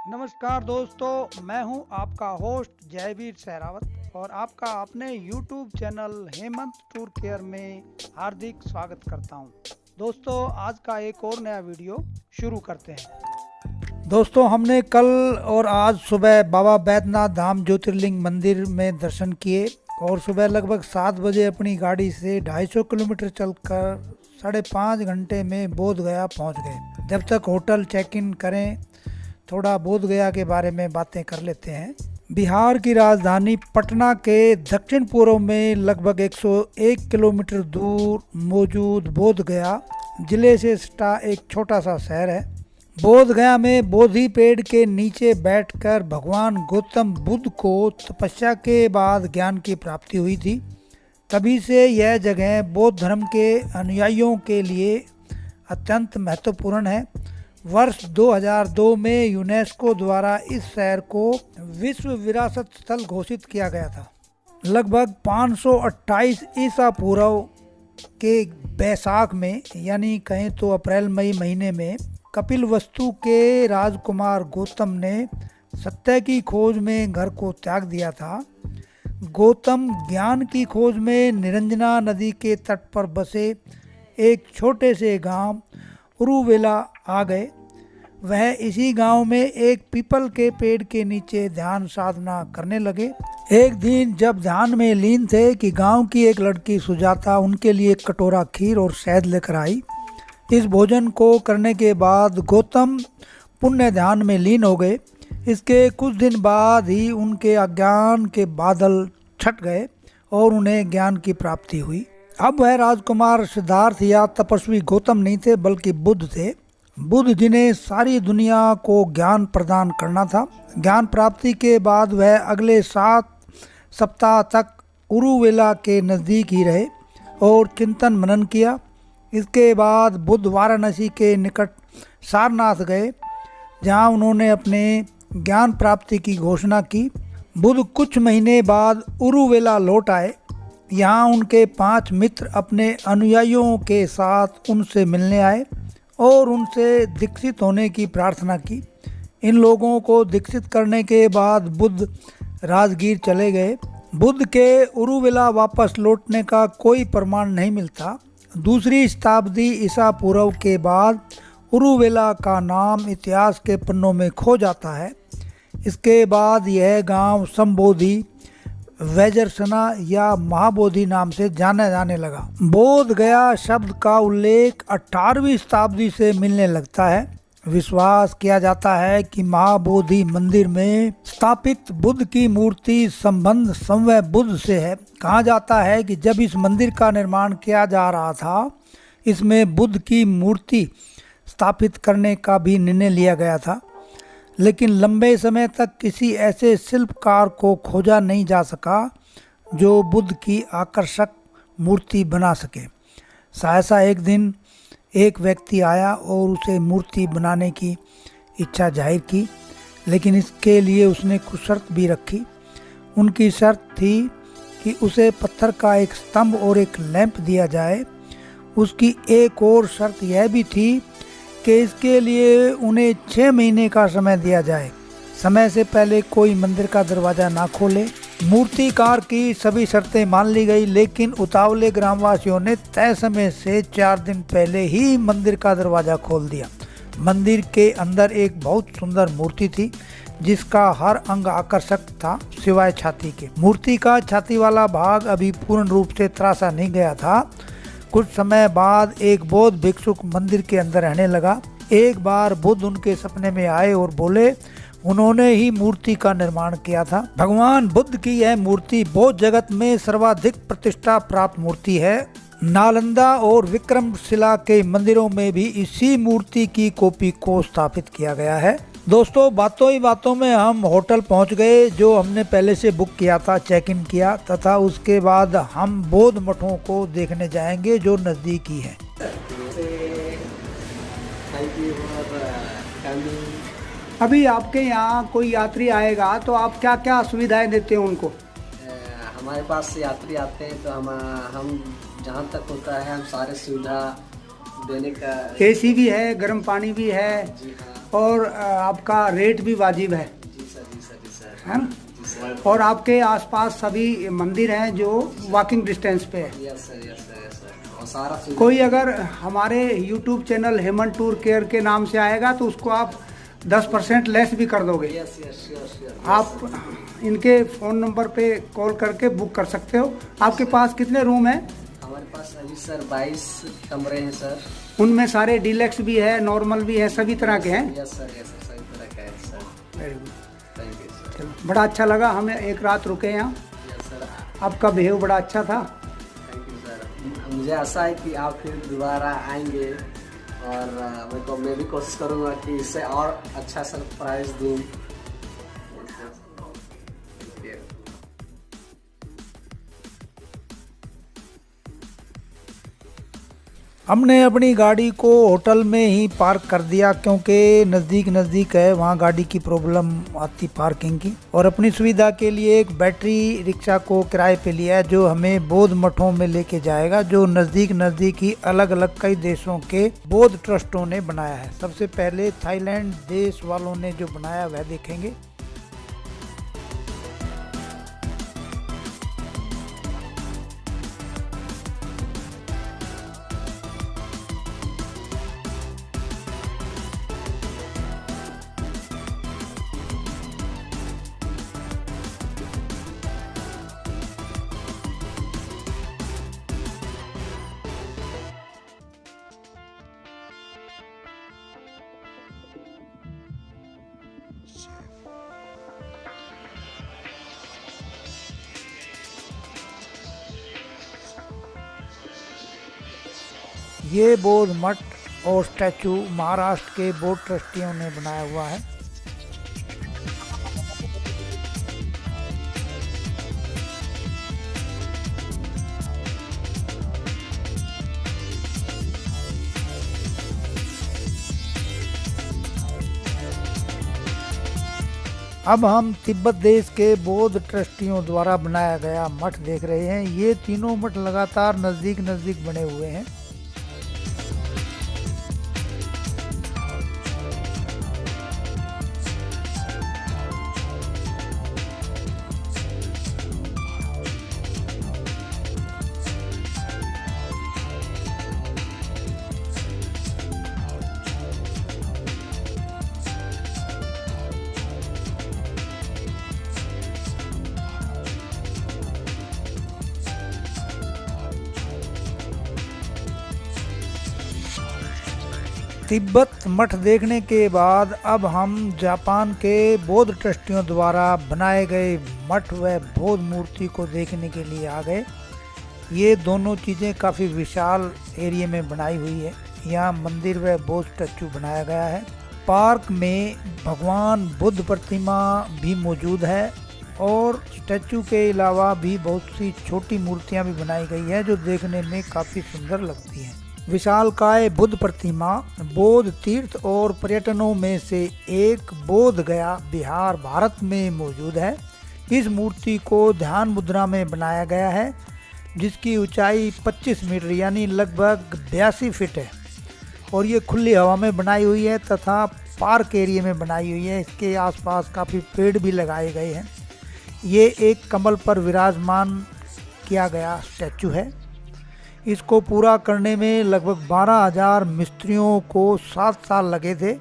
नमस्कार दोस्तों, मैं हूं आपका होस्ट जयवीर सहरावत और आपका अपने YouTube channel Hemant tour care में हार्दिक स्वागत करता हूं। दोस्तों, आज का एक और नया वीडियो शुरू करते हैं। दोस्तों, हमने कल और आज सुबह बाबा बैद्यनाथ धाम ज्योतिर्लिंग मंदिर में दर्शन किए और सुबह लगभग 7 बजे अपनी गाड़ी से 250 किलोमीटर चलकर 5.5 घंटे में बोध गया पहुँच गए। जब तक होटल चेक इन करें, थोड़ा बोध गया के बारे में बातें कर लेते हैं। बिहार की राजधानी पटना के दक्षिण पूर्व में लगभग 101 किलोमीटर दूर मौजूद बोध गया जिले से सटा एक छोटा सा शहर है। बोध गया में बोधि पेड़ के नीचे बैठकर भगवान गौतम बुद्ध को तपस्या के बाद ज्ञान की प्राप्ति हुई थी। तभी से यह जगह बौद्ध धर्म के अनुयायियों के लिए अत्यंत महत्वपूर्ण है। वर्ष 2002 में यूनेस्को द्वारा इस शहर को विश्व विरासत स्थल घोषित किया गया था। लगभग 528 ईसा पूर्व के बैसाख में, यानी कहें तो अप्रैल मई महीने में, कपिलवस्तु के राजकुमार गौतम ने सत्य की खोज में घर को त्याग दिया था। गौतम ज्ञान की खोज में निरंजना नदी के तट पर बसे एक छोटे से गांव उरुवेला आ गए। वह इसी गांव में एक पीपल के पेड़ के नीचे ध्यान साधना करने लगे। एक दिन जब ध्यान में लीन थे कि गांव की एक लड़की सुजाता उनके लिए एक कटोरा खीर और शहद लेकर आई। इस भोजन को करने के बाद गौतम पुण्य ध्यान में लीन हो गए। इसके कुछ दिन बाद ही उनके अज्ञान के बादल छट गए और उन्हें ज्ञान की प्राप्ति हुई। अब वह राजकुमार सिद्धार्थ या तपस्वी गौतम नहीं थे, बल्कि बुद्ध थे। बुद्ध जिन्हें सारी दुनिया को ज्ञान प्रदान करना था। ज्ञान प्राप्ति के बाद वह अगले 7 सप्ताह तक उरुवेला के नज़दीक ही रहे और चिंतन मनन किया। इसके बाद बुद्ध वाराणसी के निकट सारनाथ गए, जहां उन्होंने अपने ज्ञान प्राप्ति की घोषणा की। बुद्ध कुछ महीने बाद उरुवेला लौट आए। यहाँ उनके 5 मित्र अपने अनुयायियों के साथ उनसे मिलने आए और उनसे दीक्षित होने की प्रार्थना की। इन लोगों को दीक्षित करने के बाद बुद्ध राजगीर चले गए। बुद्ध के उरुवेला वापस लौटने का कोई प्रमाण नहीं मिलता। दूसरी शताब्दी ईसा पूर्व के बाद उरुवेला का नाम इतिहास के पन्नों में खो जाता है। इसके बाद यह गांव संबोधि, वैजरसना या महाबोधि नाम से जाना जाने लगा। बोध गया शब्द का उल्लेख 18वीं शताब्दी से मिलने लगता है। विश्वास किया जाता है कि महाबोधि मंदिर में स्थापित बुद्ध की मूर्ति संबंध समवय बुद्ध से है। कहा जाता है कि जब इस मंदिर का निर्माण किया जा रहा था, इसमें बुद्ध की मूर्ति स्थापित करने का भी निर्णय लिया गया था, लेकिन लंबे समय तक किसी ऐसे शिल्पकार को खोजा नहीं जा सका जो बुद्ध की आकर्षक मूर्ति बना सके। सहसा एक दिन एक व्यक्ति आया और उसे मूर्ति बनाने की इच्छा जाहिर की, लेकिन इसके लिए उसने कुछ शर्त भी रखी। उनकी शर्त थी कि उसे पत्थर का एक स्तंभ और एक लैंप दिया जाए। उसकी एक और शर्त यह भी थी कि इसके लिए उन्हें 6 महीने का समय दिया जाए। समय से पहले कोई मंदिर का दरवाजा ना खोले। मूर्तिकार की सभी शर्तें मान ली गई, लेकिन उतावले ग्रामवासियों ने तय समय से 4 दिन पहले ही मंदिर का दरवाजा खोल दिया। मंदिर के अंदर एक बहुत सुंदर मूर्ति थी, जिसका हर अंग आकर्षक था सिवाय छाती के। मूर्ति का छाती वाला भाग अभी पूर्ण रूप से तराशा नहीं गया था। कुछ समय बाद एक बौद्ध भिक्षुक मंदिर के अंदर रहने लगा। एक बार बुद्ध उनके सपने में आए और बोले, उन्होंने ही मूर्ति का निर्माण किया था। भगवान बुद्ध की यह मूर्ति बौद्ध जगत में सर्वाधिक प्रतिष्ठा प्राप्त मूर्ति है। नालंदा और विक्रमशिला के मंदिरों में भी इसी मूर्ति की कॉपी को स्थापित किया गया है। दोस्तों, बातों ही बातों में हम होटल पहुंच गए, जो हमने पहले से बुक किया था, चेक इन किया, तथा उसके बाद हम बौद्ध मठों को देखने जाएंगे जो नज़दीक ही है। अभी आपके यहाँ कोई यात्री आएगा तो आप क्या क्या सुविधाएं देते हैं उनको? हमारे पास यात्री आते हैं तो हम जहाँ तक होता है हम सारे सुविधा देने का। एसी भी है, गर्म पानी भी है, जी हाँ, और आपका रेट भी वाजिब है, जी सर, जी सर, जी सर, है ना? जी सर। और आपके आसपास सभी मंदिर हैं जो वॉकिंग डिस्टेंस पे है। Yes sir, yes sir, yes sir. और सारा सुविधा। कोई अगर हमारे YouTube channel Hemant tour care के नाम से आएगा तो उसको आप 10% लेस भी कर दोगे। Yes yes, sure sure. आप इनके फ़ोन नंबर पे कॉल करके बुक कर सकते हो। आपके पास कितने रूम हैं? हमारे पास अभी सर 22 कमरे हैं सर। उनमें सारे डीलक्स भी है, नॉर्मल भी है, सभी तरह के हैं। यस सर, यस सर, सभी तरह का है sir. Very good, thank you sir. चलो बड़ा अच्छा लगा, हमें एक रात रुके यहाँ। यस सर, आपका बिहेव बड़ा अच्छा था। Thank you sir. मुझे आशा है कि आप फिर दोबारा आएंगे और मैं भी कोशिश करूँगा कि इससे और अच्छा सरप्राइज दूँ। हमने अपनी गाड़ी को होटल में ही पार्क कर दिया क्योंकि नज़दीक है, वहाँ गाड़ी की प्रॉब्लम आती पार्किंग की। और अपनी सुविधा के लिए एक बैटरी रिक्शा को किराए पे लिया है जो हमें बौद्ध मठों में लेके जाएगा, जो नज़दीक ही अलग अलग कई देशों के बौद्ध ट्रस्टों ने बनाया है। सबसे पहले थाईलैंड देश वालों ने जो बनाया वह देखेंगे। ये बौद्ध मठ और स्टैचू महाराष्ट्र के बौद्ध ट्रस्टियों ने बनाया हुआ है। अब हम तिब्बत देश के बौद्ध ट्रस्टियों द्वारा बनाया गया मठ देख रहे हैं। ये तीनों मठ लगातार नज़दीक बने हुए हैं। तिब्बत मठ देखने के बाद अब हम जापान के बौद्ध ट्रस्टियों द्वारा बनाए गए मठ व बौद्ध मूर्ति को देखने के लिए आ गए। ये दोनों चीज़ें काफ़ी विशाल एरिया में बनाई हुई है। यहाँ मंदिर व बौद्ध स्टैचू बनाया गया है। पार्क में भगवान बुद्ध प्रतिमा भी मौजूद है और स्टैचू के अलावा भी बहुत सी छोटी मूर्तियाँ भी बनाई गई है जो देखने में काफ़ी सुंदर लगती हैं। विशालकाय बुद्ध प्रतिमा बौद्ध तीर्थ और पर्यटनों में से एक बोध गया बिहार भारत में मौजूद है। इस मूर्ति को ध्यान मुद्रा में बनाया गया है जिसकी ऊंचाई 25 मीटर यानी लगभग 82 फीट है और ये खुली हवा में बनाई हुई है तथा पार्क एरिया में बनाई हुई है। इसके आसपास काफ़ी पेड़ भी लगाए गए हैं। ये एक कमल पर विराजमान किया गया स्टैचू है। इसको पूरा करने में लगभग 12,000 मिस्त्रियों को 7 साल लगे थे।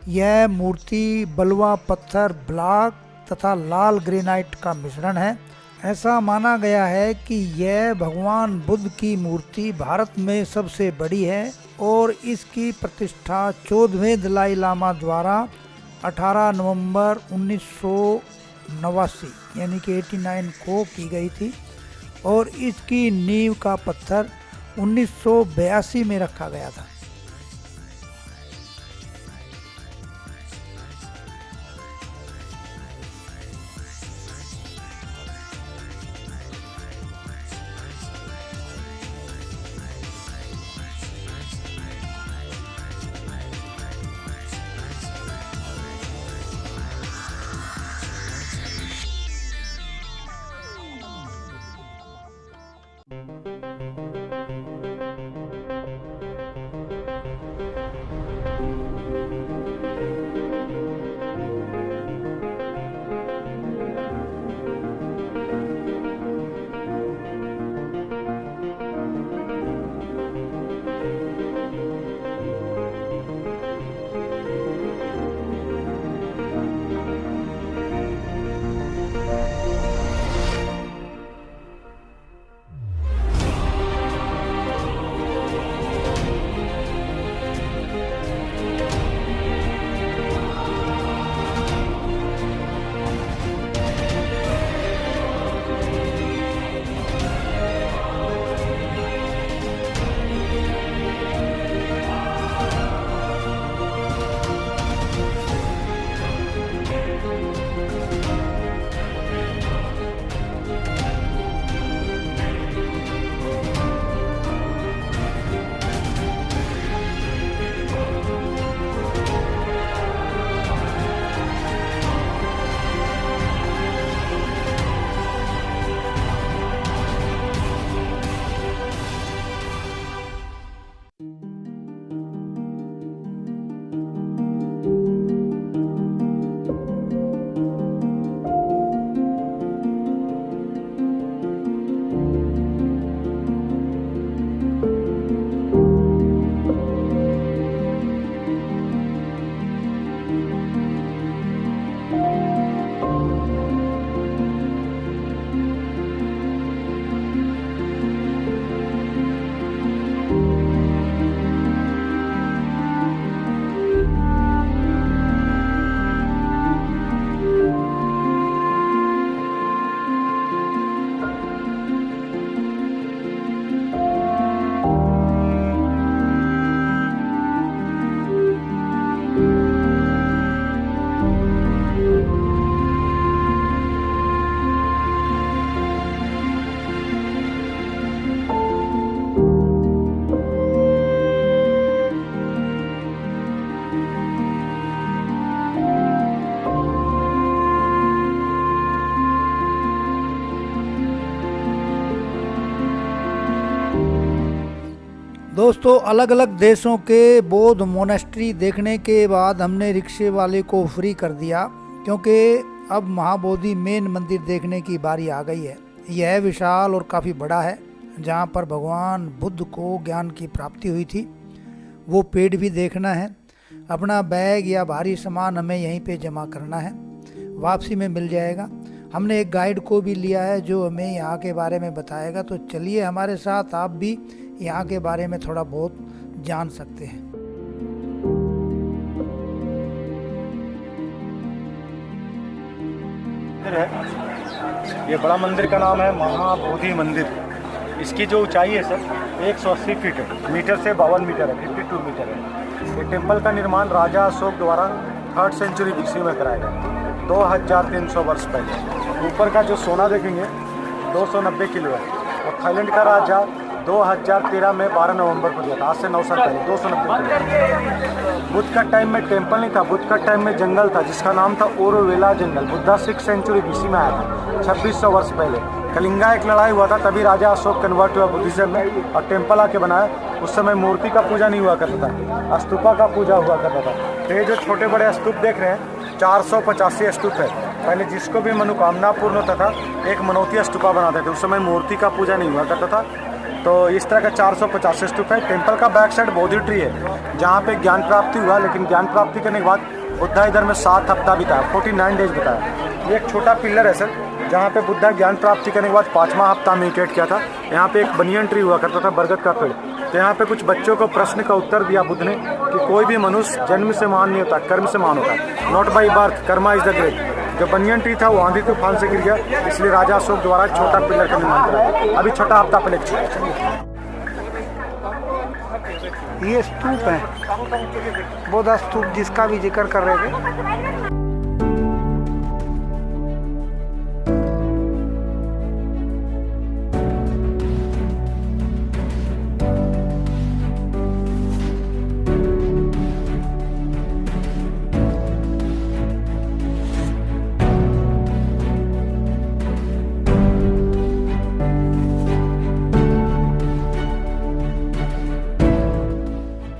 यह मूर्ति बलुआ पत्थर, ब्लॉक तथा लाल ग्रेनाइट का मिश्रण है। ऐसा माना गया है कि यह भगवान बुद्ध की मूर्ति भारत में सबसे बड़ी है और इसकी प्रतिष्ठा 14वें दलाई लामा द्वारा 18 नवंबर 1989 यानी कि 89 को की गई थी और इसकी नींव का पत्थर 1982 में रखा गया था। दोस्तों, अलग अलग देशों के बौद्ध मोनेस्ट्री देखने के बाद हमने रिक्शे वाले को फ्री कर दिया, क्योंकि अब महाबोधि मेन मंदिर देखने की बारी आ गई है। यह विशाल और काफ़ी बड़ा है, जहाँ पर भगवान बुद्ध को ज्ञान की प्राप्ति हुई थी। वो पेड़ भी देखना है। अपना बैग या भारी सामान हमें यहीं पे जमा करना है, वापसी में मिल जाएगा। हमने एक गाइड को भी लिया है जो हमें यहाँ के बारे में बताएगा। तो चलिए हमारे साथ, आप भी यहाँ के बारे में थोड़ा बहुत जान सकते हैं। ये बड़ा मंदिर का नाम है महाबोधि मंदिर। इसकी जो ऊंचाई है सर 180 फीट है, मीटर से 52 मीटर है, 52 मीटर है। ये टेम्पल का निर्माण राजा अशोक द्वारा 3rd सेंचुरी BC में कराया गया, 2300 वर्ष पहले। ऊपर का जो सोना देखेंगे 290 किलो है, और थाईलैंड का राजा 2013 में 12 नवंबर को दिया था, आज से 9 साल पहले, 290 किलो। बुद्ध का टाइम में टेम्पल नहीं था, बुद्ध का टाइम में जंगल था जिसका नाम था ओरोवेला जंगल। बुद्धा 6th सेंचुरी BC में आया था, 2600 वर्ष पहले। कलिंगा एक लड़ाई हुआ था, तभी राजा अशोक कन्वर्ट हुआ बुद्धिज्म में और टेम्पल आके बनाया। उस समय मूर्ति का पूजा नहीं हुआ करता था, स्तूपा का पूजा हुआ करता था। तो ये जो छोटे बड़े स्तूप देख रहे हैं 485 स्तूप है। पहले जिसको भी मनोकामना पूर्ण होता था एक मनौती स्तूपा बनाते थे, उस समय मूर्ति का पूजा नहीं हुआ करता था। तो इस तरह का 450 स्तूप है। टेम्पल का बैक साइड बोधि ट्री है, जहाँ पे ज्ञान प्राप्ति हुआ, लेकिन ज्ञान प्राप्ति करने के बाद बुद्धा इधर में 7 हफ्ता बिताया, 49 डेज बिताया। ये एक छोटा पिलर है सर, जहाँ पे बुद्धा ज्ञान प्राप्ति करने के बाद 5वां हफ्ता मेडिटेट किया था। यहाँ पे एक बनियन ट्री हुआ करता था, बरगद का पेड़। तो यहाँ पे कुछ बच्चों को प्रश्न का उत्तर दिया बुद्ध ने कि कोई भी मनुष्य जन्म से महान नहीं होता, कर्म से महान होता है। Not by birth, Karma is the great. जो बनियन ट्री था वो आंधी तूफान से गिर गया, इसलिए राजा अशोक द्वारा छोटा पिलर का निर्माण किया। अभी छोटा हफ्ता पहले ये स्तूप है, बोधा स्तूप, जिसका भी जिक्र कर रहे थे।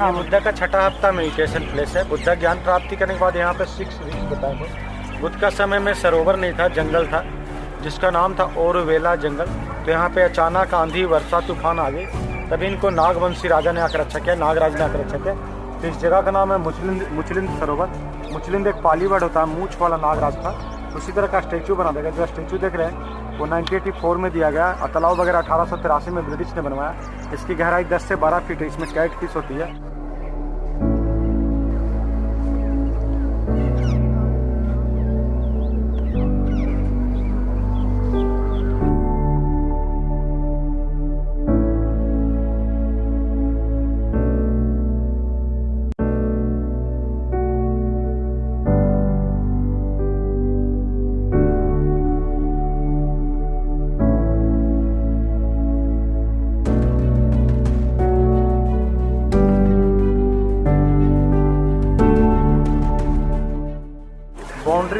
बुद्धा का छठा हफ्ता मेडिटेशन प्लेस है। बुद्धा ज्ञान प्राप्ति करने के बाद यहाँ पे 6 वीक्स बताएंगे। बुद्ध का समय में सरोवर नहीं था, जंगल था जिसका नाम था ओरोवेला जंगल। तो यहाँ पे अचानक आंधी वर्षा तूफान आ गई, तभी इनको नागवंशी राजा ने आकर रक्षा किया, नागराज ने आकर रक्षा किया। तो इस जगह का नाम है मुचलिंद सरोवर। मुचलिंद एक पाली वर्ड होता है, मूछ वाला नागराज था। उसी तरह का स्टैचू बना देगा। जो स्टैचू देख रहे हैं वो 1984 में दिया गया, और तालाब वगैरह 1883 में ब्रिटिश ने बनवाया। इसकी गहराई 10 से 12 फीट है, इसमें कैट फिश होती है।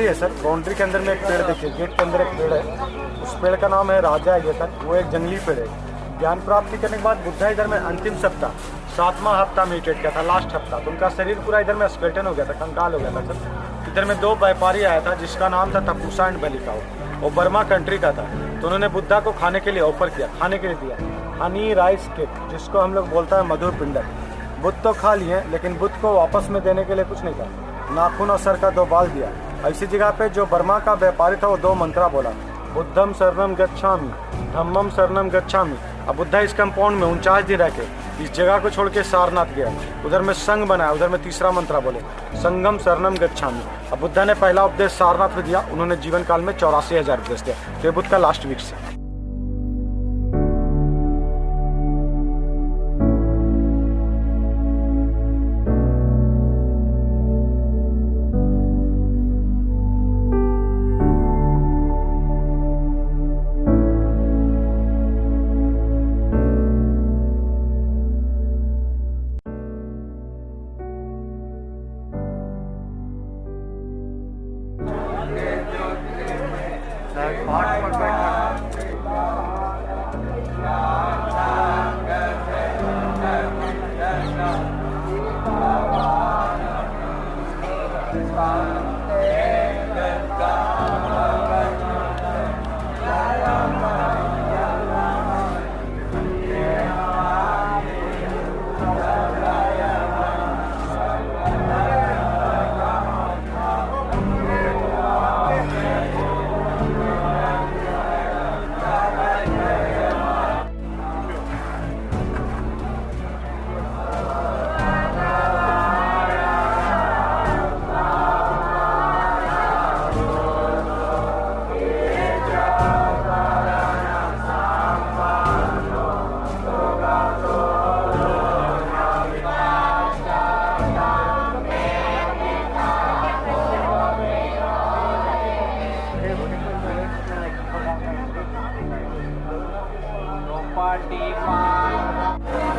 है सर। बाउंड्री के अंदर में एक पेड़ देखिए, गेट के अंदर एक पेड़ है, उस पेड़ का नाम है राजा है सर। वो एक जंगली पेड़ है। ज्ञान प्राप्ति करने के बाद बुद्धा इधर में अंतिम सप्ताह 7वां हफ्ता मेडिटेट किया था, लास्ट हफ्ता। तो उनका शरीर पूरा इधर में स्केलेटन हो गया था, कंकाल हो गया था सर। इधर में 2 व्यापारी आया था जिसका नाम था तपूसा एंड बलिकाओ। वो बर्मा कंट्री का था। तो उन्होंने बुद्धा को खाने के लिए ऑफर किया, खाने के लिए दिया हनी राइस केक, जिसको हम लोग बोलता है मधुर पिंडक। बुद्ध तो खा लिए, लेकिन बुद्ध को वापस में देने के लिए कुछ नहीं था। नाखून और सर का 2 बाल दिया। ऐसी जगह पे जो बर्मा का व्यापारी था वो 2 मंत्रा बोला, बुद्धम शरणम गच्छामि, धम्मम शरणम गच्छामि। अब बुद्धा इस कंपाउंड में 49 दिन रह के इस जगह को छोड़ के सारनाथ गया। उधर में संघ बनाया, उधर में तीसरा मंत्रा बोले, संगम शरणम गच्छामि। अब बुद्धा ने पहला उपदेश सारनाथ में दिया। उन्होंने जीवन काल में 84,000 उपदेश दिया। तो ये बुद्ध का लास्ट वीक से।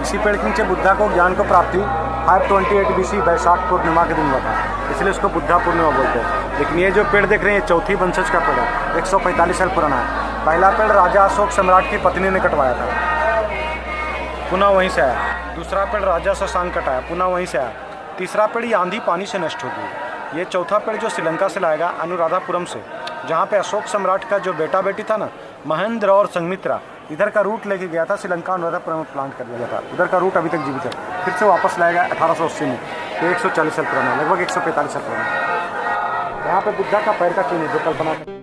इसी पेड़ के नीचे बुद्धा को ज्ञान को प्राप्ति 528 BC बैसाख पूर्णिमा के दिन हुआ था, इसलिए उसको बुद्धा पूर्णिमा बोलते हैं। लेकिन ये जो पेड़ देख रहे हैं, ये चौथी वंशज का पेड़ है, 145 साल पुराना है। पहला पेड़ राजा अशोक सम्राट की पत्नी ने कटवाया था, पुनः वहीं से आया। दूसरा पेड़ राजा शशांक कटाया, पुनः वहीं से आया। तीसरा पेड़ ये आंधी पानी से नष्ट हो गई। ये चौथा पेड़ जो श्रीलंका से लाया गया, अनुराधापुरम से, जहाँ पे अशोक सम्राट का जो बेटा बेटी था ना, महेंद्र और संघमित्रा, इधर का रूट लेके गया था श्रीलंका, अनुराधापुरम में प्लांट कर दिया था। उधर का रूट अभी तक जीवित है। फिर से वापस लाया गया 1880 में। तो 140 साल पुराना, लगभग 145 साल पुराना। यहाँ पे बुद्धा का पैर का चिन्ह जो कल्पना है।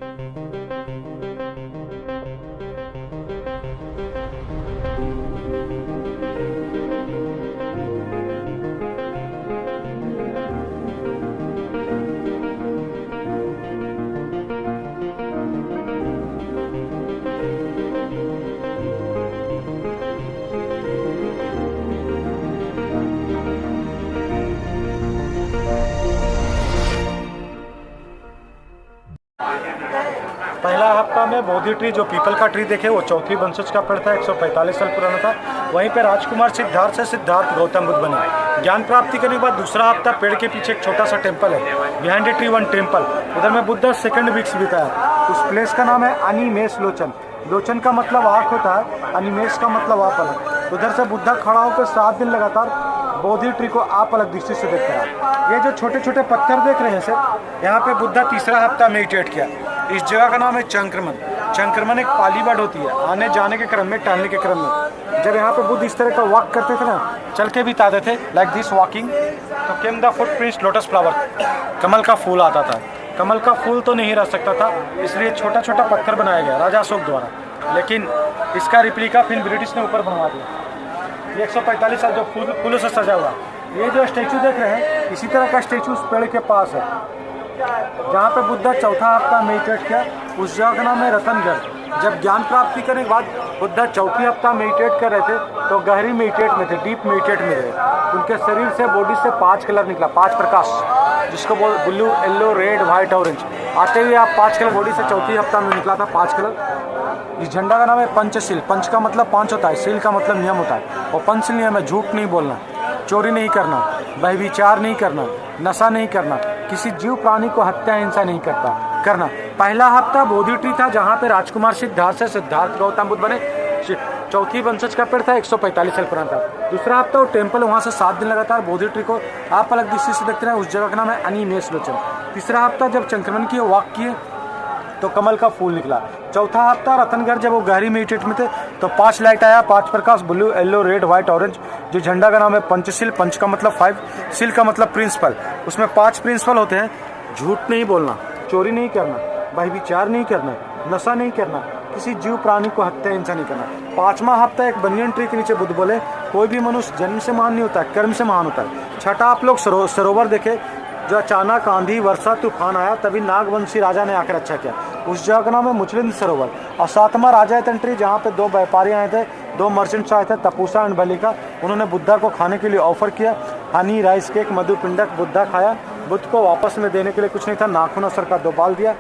पहला हफ्ता में बोधि ट्री जो पीपल का ट्री देखे, वो चौथी वंशज का पेड़ था, 145 साल पुराना था। वहीं पे राजकुमार सिद्धार्थ से सिद्धार्थ गौतम बुद्ध बने। ज्ञान प्राप्ति करने के बाद दूसरा हफ्ता पेड़ के पीछे एक छोटा सा टेम्पल है, behind the tree one temple. उधर में बुद्ध सेकंड वीक्स बिताया। उस प्लेस का नाम है अनिमेष लोचन। लोचन का मतलब आँख होता है, अनिमेष का मतलब आप अलग। उधर से बुद्धा खड़ा होकर 7 दिन लगातार बोधि ट्री को आप अलग दृष्टि से देखते रहा। ये जो छोटे छोटे पत्थर देख रहे हैं सर, यहाँ पे बुद्धा तीसरा हफ्ता मेडिटेट किया। इस जगह का नाम है चंक्रमन। चंक्रमन एक पाली वर्ड होती है, आने जाने के क्रम में, टहलने के क्रम में। जब यहाँ पे बुद्ध इस तरह का वॉक करते थे ना, चल के बिताते थे, लाइक दिस वॉकिंग, तो came the footprints lotus flower, कमल का फूल आता था। कमल का फूल तो नहीं रह सकता था, इसलिए छोटा छोटा पत्थर बनाया गया राजा अशोक द्वारा। लेकिन इसका रिप्लिका फिर ब्रिटिश ने ऊपर बनवा दिया। ये 145 साल जो फूलों से सजा हुआ। ये जो स्टैचू देख रहे हैं, इसी तरह का स्टैचू उस पेड़ के पास है जहाँ पे बुद्धा चौथा हफ्ता मेडिटेट किया। उस जगह का नाम है रतनगढ़। जब ज्ञान प्राप्ति करने के बाद बुद्धा चौथी हफ्ता मेडिटेट कर रहे थे, तो गहरी मेडिटेट में थे, डीप मेडिटेट में रहे। उनके शरीर से, बॉडी से 5 कलर निकला, 5 प्रकाश, जिसको बोल blue, yellow, red, white, orange. आते हुए आप 5 कलर बॉडी से चौथी हफ्ता में निकला था, 5 कलर। इस झंडा का नाम है पंचशील। पंच का मतलब 5 होता है, शील का मतलब नियम होता है। और पंचशील नियम है झूठ नहीं बोलना, चोरी नहीं करना, व्यभिचार नहीं करना, नशा नहीं करना, किसी जीव प्राणी को हत्या हिंसा नहीं करना। पहला हफ्ता बोधि ट्री था जहाँ पे राजकुमार सिद्धार्थ से सिद्धार्थ गौतम बुद्ध बने। चौथी वंशज का पेड़ था, 145 साल पुराना था। दूसरा हफ्ता वो टेम्पल, वहाँ से 7 दिन लगातार बोधि ट्री को आप अलग दृष्टि से देखते रहे, उस जगह का नाम है अनिमेष लोचन। तीसरा हफ्ता जब संक्रमण किए, वॉक किए तो कमल का फूल निकला। चौथा हफ्ता रतनगढ़ जब वो गहरी मेडिटेट में थे तो 5 लाइट आया, 5 प्रकाश, blue, yellow, red, white, orange. जो झंडा का नाम है पंचशील, पंच का मतलब 5, शील का मतलब प्रिंसिपल। उसमें 5 प्रिंसिपल होते हैं। झूठ नहीं बोलना, चोरी नहीं करना, व्यभिचार नहीं करना, नशा नहीं करना, किसी जीव प्राणी को हत्या हिंसा नहीं करना। 5वां हफ्ता एक बनियन ट्री के नीचे बुद्ध बोले, कोई भी मनुष्य जन्म से महान नहीं होता है, कर्म से महान होता है। छठा, आप लोग सरोवर देखे जो अचानक आंधी वर्षा तूफान आया, तभी नागवंशी राजा ने आकर अच्छा किया, उस जगह का नाम है मुचलिंद सरोवर। और 7वां राजा तंत्री, जहाँ पे 2 व्यापारी आए थे, 2 मर्चेंट्स आए थे, तपूसा एंड बलिका। उन्होंने बुद्धा को खाने के लिए ऑफर किया, हनी, राइस केक, मधु पिंडक। बुद्धा खाया, बुद्ध को वापस में देने के लिए कुछ नहीं था, नाखून और सर का 2 बाल दिया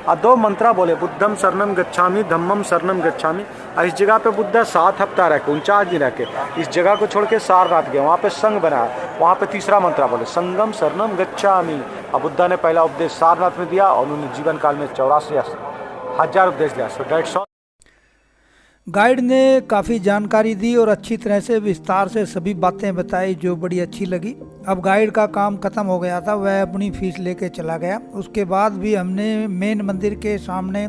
और 2 मंत्रा बोले, बुद्धम शरणम गच्छामि, धम्मम शरणम गच्छामि। और इस जगह पे बुद्धा 7 हफ्ता रह के, 49 दिन रह के इस जगह को छोड़ के सारनाथ गए, वहाँ पे संघ बनाया। वहाँ पे तीसरा मंत्रा बोले, संगम शरणम गच्छामि। और बुद्धा ने पहला उपदेश सारनाथ में दिया और उन्होंने जीवन काल में 84,000 उपदेश दिया। So that's all. गाइड ने काफ़ी जानकारी दी और अच्छी तरह से विस्तार से सभी बातें बताई जो बड़ी अच्छी लगी। अब गाइड का काम ख़त्म हो गया था, वह अपनी फ़ीस लेके चला गया। उसके बाद भी हमने मेन मंदिर के सामने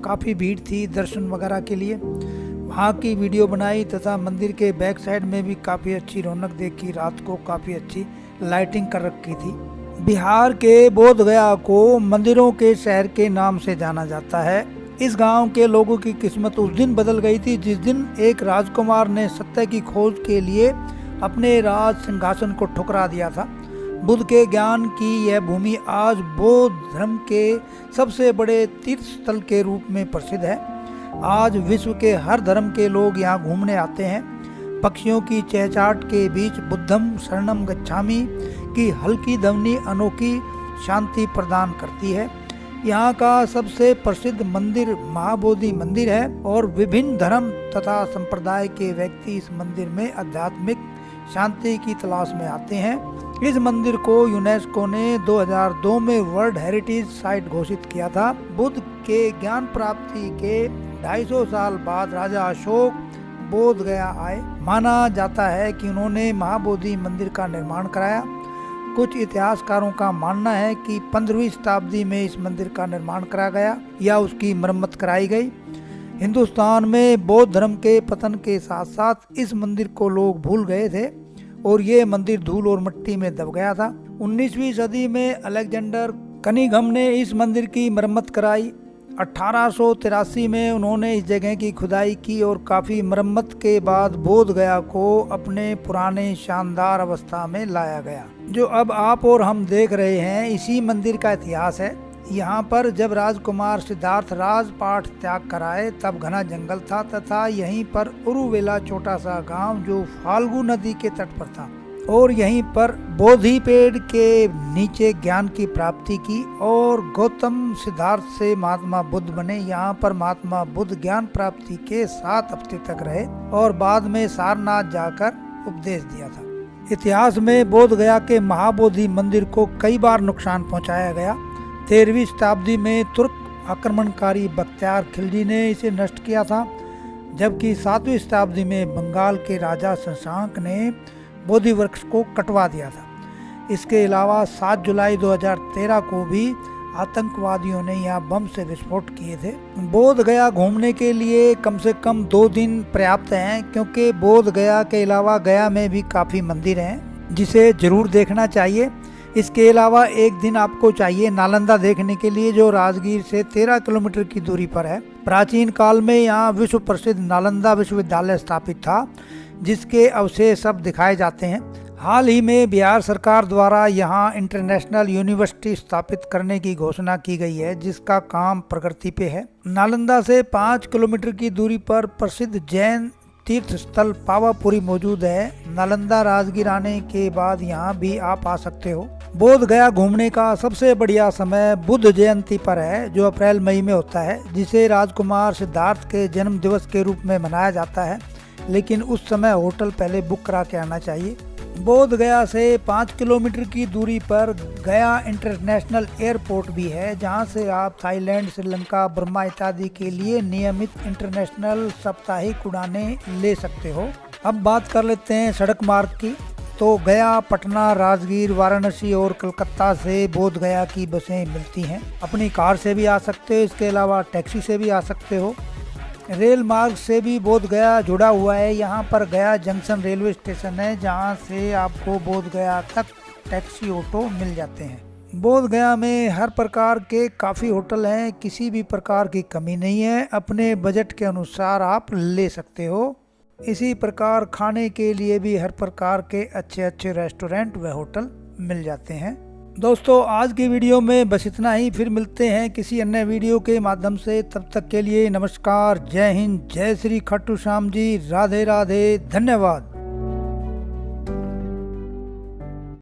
काफ़ी भीड़ थी दर्शन वगैरह के लिए, वहाँ की वीडियो बनाई तथा मंदिर के बैक साइड में भी काफ़ी अच्छी रौनक देखी। रात को काफ़ी अच्छी लाइटिंग कर रखी थी। बिहार के बोध गया को मंदिरों के शहर के नाम से जाना जाता है। इस गांव के लोगों की किस्मत उस दिन बदल गई थी जिस दिन एक राजकुमार ने सत्य की खोज के लिए अपने राज सिंहासन को ठुकरा दिया था। बुद्ध के ज्ञान की यह भूमि आज बौद्ध धर्म के सबसे बड़े तीर्थ स्थल के रूप में प्रसिद्ध है। आज विश्व के हर धर्म के लोग यहाँ घूमने आते हैं। पक्षियों की चहचहाट के बीच बुद्धम शरणम गच्छामि की हल्की ध्वनि अनोखी शांति प्रदान करती है। यहाँ का सबसे प्रसिद्ध मंदिर महाबोधि मंदिर है और विभिन्न धर्म तथा संप्रदाय के व्यक्ति इस मंदिर में आध्यात्मिक शांति की तलाश में आते हैं। इस मंदिर को यूनेस्को ने 2002 में वर्ल्ड हेरिटेज साइट घोषित किया था। बुद्ध के ज्ञान प्राप्ति के 250 साल बाद राजा अशोक बोध गया आए। माना जाता है कि उन्होंने महाबोधि मंदिर का निर्माण कराया। कुछ इतिहासकारों का मानना है कि 15वीं शताब्दी में इस मंदिर का निर्माण कराया गया या उसकी मरम्मत कराई गई। हिंदुस्तान में बौद्ध धर्म के पतन के साथ साथ इस मंदिर को लोग भूल गए थे और ये मंदिर धूल और मिट्टी में दब गया था। 19वीं सदी में अलेक्जेंडर कनिंघम ने इस मंदिर की मरम्मत कराई। 1883 में उन्होंने इस जगह की खुदाई की और काफ़ी मरम्मत के बाद बोध गया को अपने पुराने शानदार अवस्था में लाया गया। जो अब आप और हम देख रहे हैं इसी मंदिर का इतिहास है। यहाँ पर जब राजकुमार सिद्धार्थ राजपाट त्याग कर आए तब घना जंगल था तथा यहीं पर उरुवेला छोटा सा गांव जो फाल्गु नदी के तट पर था और यहीं पर बोधि पेड़ के नीचे ज्ञान की प्राप्ति की और गौतम सिद्धार्थ से महात्मा बुद्ध बने। यहाँ पर महात्मा बुद्ध ज्ञान प्राप्ति के 7 हफ्ते तक रहे और बाद में सारनाथ जाकर उपदेश दिया था। इतिहास में बोध गया के महाबोधि मंदिर को कई बार नुकसान पहुँचाया गया। 13वीं शताब्दी में तुर्क आक्रमणकारी बख्तियार खिलजी ने इसे नष्ट किया था, जबकि 7वीं शताब्दी में बंगाल के राजा शशांक ने बोधि वृक्ष को कटवा दिया था। इसके अलावा 7 जुलाई 2013 को भी आतंकवादियों ने यहाँ बम से विस्फोट किए थे। बोध गया घूमने के लिए कम से कम 2 दिन पर्याप्त हैं क्योंकि बोध गया के अलावा गया में भी काफ़ी मंदिर हैं जिसे जरूर देखना चाहिए। इसके अलावा एक दिन आपको चाहिए नालंदा देखने के लिए जो राजगीर से 13 किलोमीटर की दूरी पर है। प्राचीन काल में यहाँ विश्व प्रसिद्ध नालंदा विश्वविद्यालय स्थापित था जिसके अवशेष अब दिखाए जाते हैं। हाल ही में बिहार सरकार द्वारा यहाँ इंटरनेशनल यूनिवर्सिटी स्थापित करने की घोषणा की गई है जिसका काम प्रगति पे है। नालंदा से 5 किलोमीटर की दूरी पर प्रसिद्ध जैन तीर्थ स्थल पावापुरी मौजूद है। नालंदा राजगीर आने के बाद यहाँ भी आप आ सकते हो। बोध गया घूमने का सबसे बढ़िया समय बुद्ध जयंती पर है जो अप्रैल मई में होता है, जिसे राजकुमार सिद्धार्थ के जन्म दिवस के रूप में मनाया जाता है, लेकिन उस समय होटल पहले बुक करा के आना चाहिए। बोध गया से 5 किलोमीटर की दूरी पर गया इंटरनेशनल एयरपोर्ट भी है, जहां से आप थाईलैंड, श्रीलंका, बर्मा इत्यादि के लिए नियमित इंटरनेशनल साप्ताहिक उड़ानें ले सकते हो। अब बात कर लेते हैं सड़क मार्ग की। तो गया, पटना, राजगीर, वाराणसी और कलकत्ता से बोध गया की बसें मिलती हैं। अपनी कार से भी आ सकते हो, इसके अलावा टैक्सी से भी आ सकते हो। रेल मार्ग से भी बोध गया जुड़ा हुआ है। यहाँ पर गया जंक्शन रेलवे स्टेशन है, जहाँ से आपको बोध गया तक टैक्सी ऑटो मिल जाते हैं। बोध गया में हर प्रकार के काफ़ी होटल हैं, किसी भी प्रकार की कमी नहीं है। अपने बजट के अनुसार आप ले सकते हो। इसी प्रकार खाने के लिए भी हर प्रकार के अच्छे अच्छे रेस्टोरेंट व होटल मिल जाते हैं। दोस्तों, आज की वीडियो में बस इतना ही। फिर मिलते हैं किसी अन्य वीडियो के माध्यम से। तब तक के लिए नमस्कार, जय हिंद, जय श्री खाटू श्याम जी, राधे राधे, धन्यवाद।